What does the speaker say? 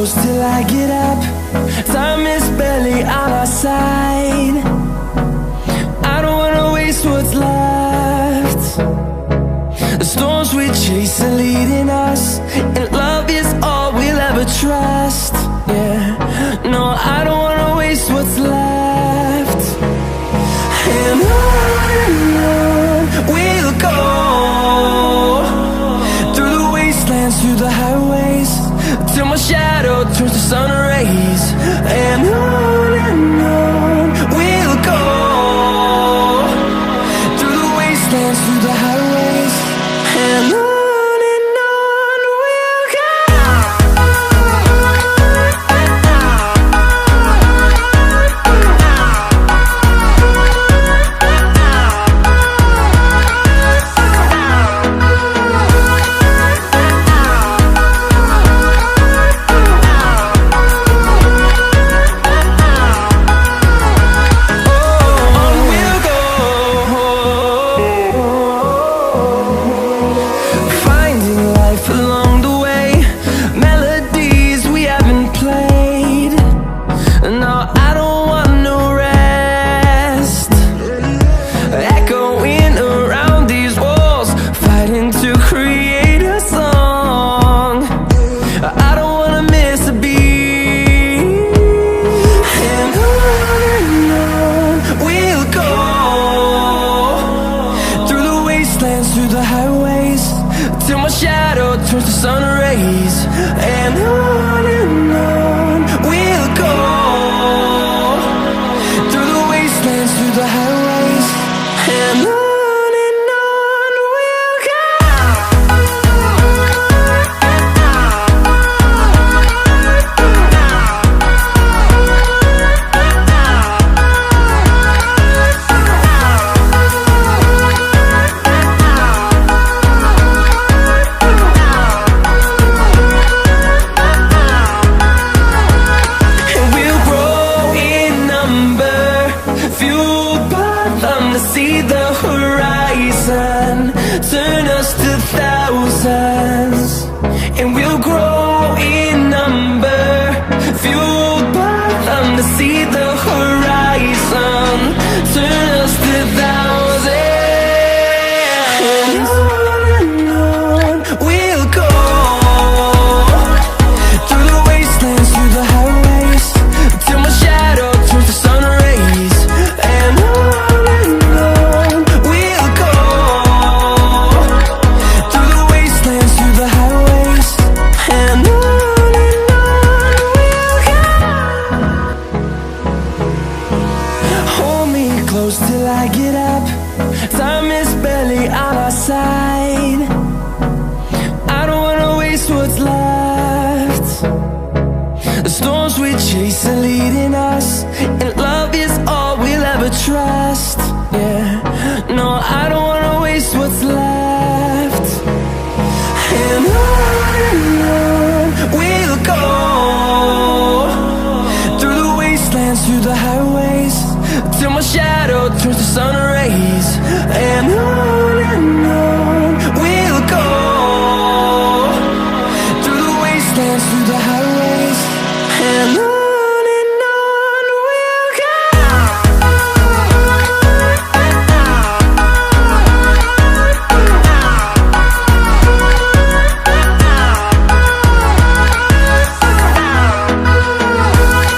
close till I get up. Time is barely on our side. I don't wanna waste what's left. The storms we chase are leading us, and love is all we'll ever trust. Yeah, no, I don't wanna waste what's left. And on we'll go, through the wastelands, through the highways, till my shadow turns to sun rays. And on we'll go, through the wastelands, through the highways, and on we'll go. Through the highways, till my shadow turns to sun rays. And on we'll go, through the wastelands, through the highways, and on we'll go. See the horizon, turn us to thousands, and we'll grow in number, fueled by them. To see the horizon, turn us to thousands, and on we'll go, through the wastelands, through the highways, till my shadow turns to sun rays. And close till I get up. Time is barely on our side. I don't wanna waste what's left. The storms we chase are leading us, and love is all we'll ever trust. Yeah, no, I don't wanna waste what's left. And on we'll go, through the wastelands, through the highways, till my shadow turns to sun rays.